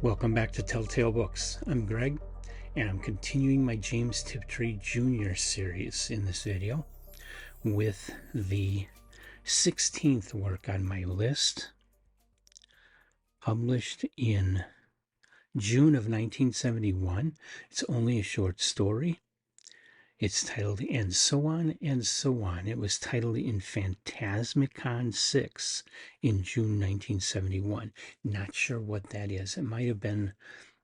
Welcome back to Telltale Books. I'm Greg, and I'm continuing my James Tiptree Jr. series in this video with the 16th work on my list, published in June of 1971. It's only a short story. It's titled And So On and So On. It was titled in Phantasmicon 6 in June 1971. Not sure what that is. It might have been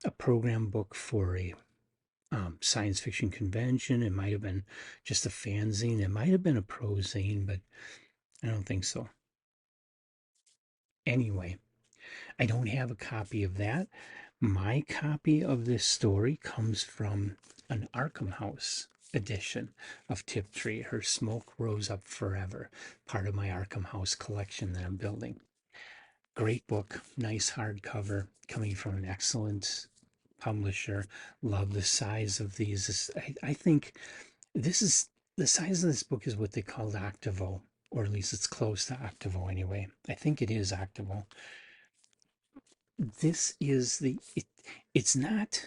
a program book for a science fiction convention. It might have been just a fanzine. It might have been a prozine, but I don't think so. Anyway, I don't have a copy of that. My copy of this story comes from an Arkham House edition of Tiptree. Her Smoke Rose Up Forever, part of my Arkham House collection that I'm building. Great book, nice hardcover, coming from an excellent publisher. Love the size of these. I think this is the size of this book is what they call octavo, or at least it's close to octavo anyway. I think it is octavo. This is it's not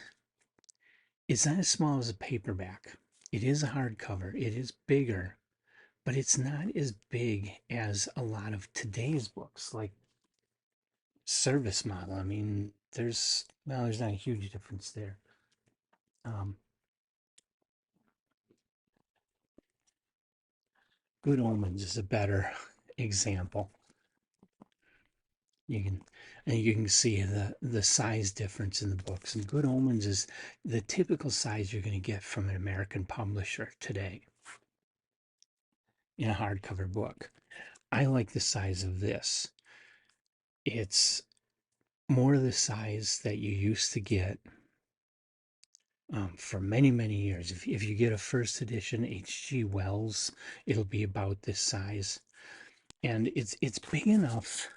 as small as a paperback. It is a hardcover. It is bigger, but it's not as big as a lot of today's books, like Service Model. I mean, there's not a huge difference there. Um, Good Omens is a better example. You can and you can see the size difference in the books. And Good Omens is the typical size you're going to get from an American publisher today in a hardcover book. I like the size of this. It's more the size that you used to get for many, many years. If you get a first edition H.G. Wells, it'll be about this size. And it's big enough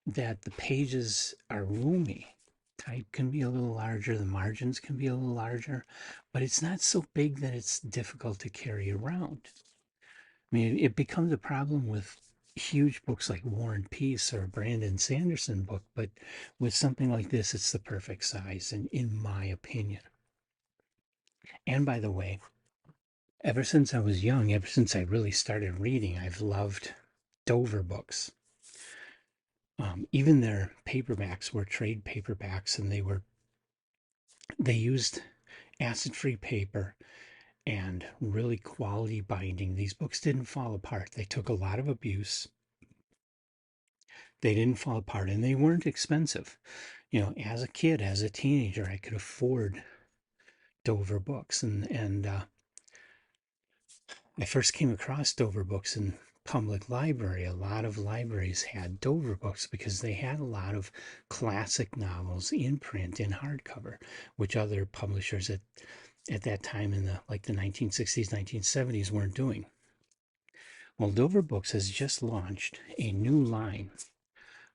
that the pages are roomy. Type can be a little larger, the margins can be a little larger, but it's not so big that it's difficult to carry around. I mean, it becomes a problem with huge books like War and Peace or a Brandon Sanderson book, but with something like this, it's the perfect size, in my opinion. And by the way, ever since I was young, ever since I really started reading, I've loved Dover books. Even their paperbacks were trade paperbacks, and they used acid-free paper and really quality binding. These books didn't fall apart. They took a lot of abuse. They didn't fall apart, and they weren't expensive. You know, as a kid, as a teenager, I could afford Dover books, and I first came across Dover books in public library. A lot of libraries had Dover books because they had a lot of classic novels in print in hardcover, which other publishers at that time in the 1960s, 1970s weren't doing. Well, Dover Books has just launched a new line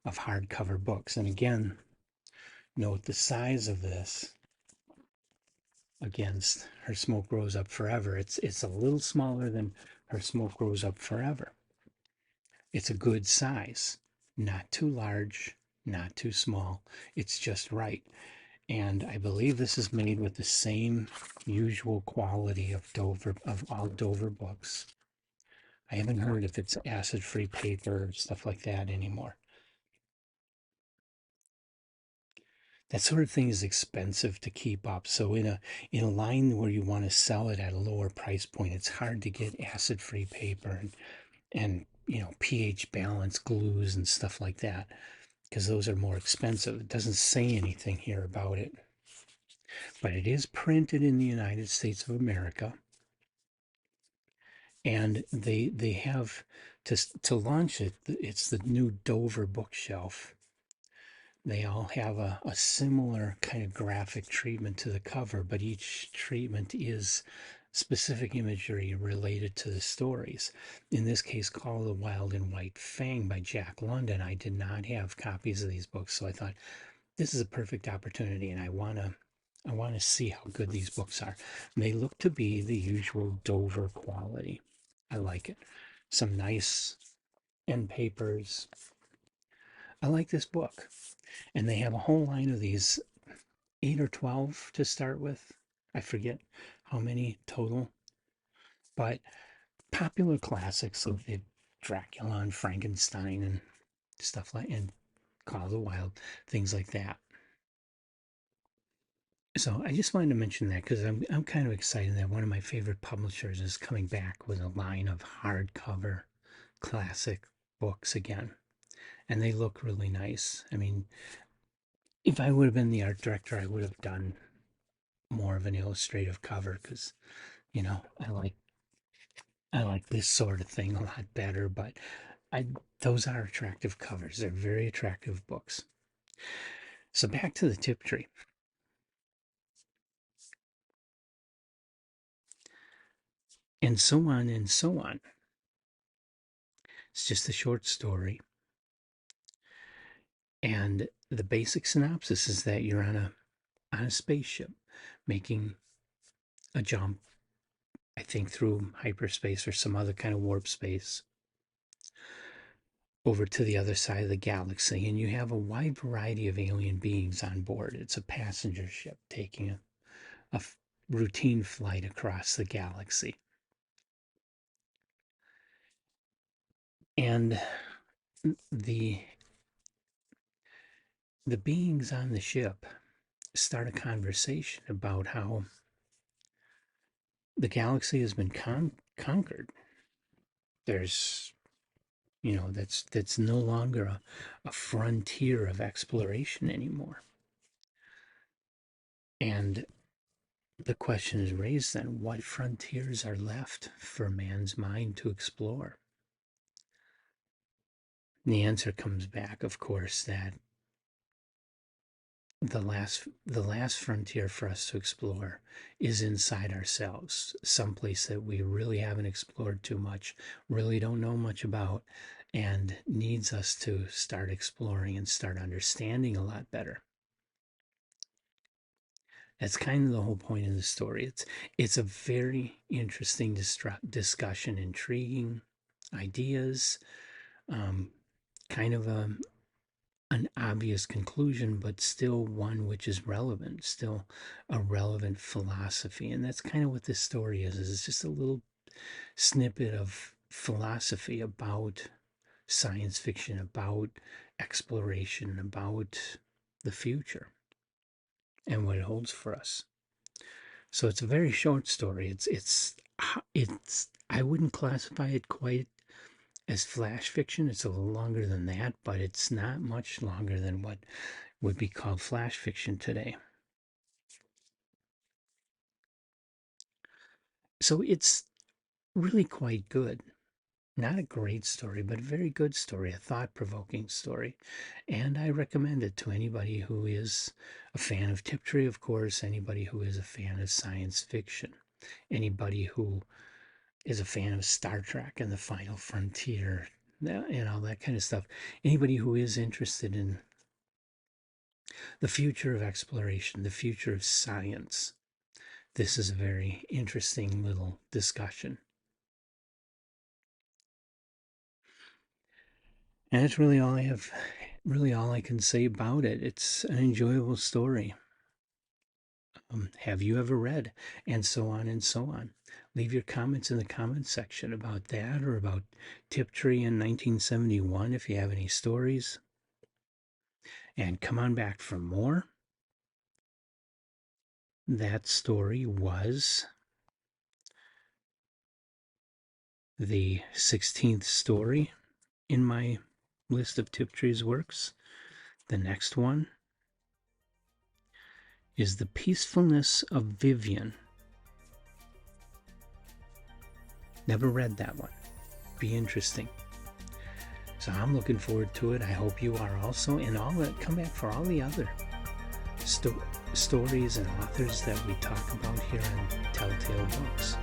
of hardcover books. And again, note the size of this against Her Smoke Grows Up Forever. It's a little smaller than Her Smoke Grows Up Forever. It's a good size, not too large, not too small. It's just right. And I believe this is made with the same usual quality of all Dover books. I haven't heard if it's acid-free paper or stuff like that anymore. That sort of thing is expensive to keep up. So in a line where you want to sell it at a lower price point, it's hard to get acid-free paper and pH balance glues and stuff like that, because those are more expensive. It doesn't say anything here about it, but it is printed in the United States of America, and they have to launch it. It's the new Dover bookshelf. They all have a similar kind of graphic treatment to the cover, but each treatment is specific imagery related to the stories. In this case, Call of the Wild and White Fang by Jack London. I did not have copies of these books, so I thought this is a perfect opportunity, and I want to see how good these books are. And they look to be the usual Dover quality. I like it. Some nice end papers, I like this book. And they have a whole line of these 8 or 12 to start with. I forget how many total, but popular classics of the Dracula and Frankenstein and stuff like, and Call of the Wild, things like that. So I just wanted to mention that because I'm kind of excited that one of my favorite publishers is coming back with a line of hardcover classic books again, and they look really nice. I mean, if I would have been the art director, I would have done more of an illustrative cover because I like this sort of thing a lot better. But I those are attractive covers. They're very attractive books. So back to the Tiptree. And so on and so on. It's just a short story. And the basic synopsis is that you're on a spaceship making a jump, I think through hyperspace or some other kind of warp space over to the other side of the galaxy, and you have a wide variety of alien beings on board. It's a passenger ship taking a routine flight across the galaxy. And the beings on the ship start a conversation about how the galaxy has been conquered. There's, that's no longer a frontier of exploration anymore. And the question is raised then, what frontiers are left for man's mind to explore? And the answer comes back, of course, that the last frontier for us to explore is inside ourselves, someplace that we really haven't explored too much, really don't know much about, and needs us to start exploring and start understanding a lot better. That's kind of the whole point of the story. It's a very interesting discussion, intriguing ideas, kind of an obvious conclusion, but still one which is relevant, still a relevant philosophy. And that's kind of what this story is. It's just a little snippet of philosophy about science fiction, about exploration, about the future and what it holds for us. So it's a very short story. It's I wouldn't classify it quite as flash fiction. It's a little longer than that, but it's not much longer than what would be called flash fiction today. So it's really quite good. Not a great story, but a very good story, a thought-provoking story. And I recommend it to anybody who is a fan of Tiptree, of course, anybody who is a fan of science fiction, anybody who is a fan of Star Trek and the Final Frontier, and all that kind of stuff. Anybody who is interested in the future of exploration, the future of science, this is a very interesting little discussion. And that's really all I can say about it. It's an enjoyable story. Have you ever read? And so on and so on. Leave your comments in the comments section about that or about Tiptree in 1971 if you have any stories. And come on back for more. That story was the 16th story in my list of Tiptree's works. The next one is The Peacefulness of Vivian. Never read that one. Be interesting. So I'm looking forward to it. I hope you are also. And come back for all the other stories and authors that we talk about here on Telltale Books.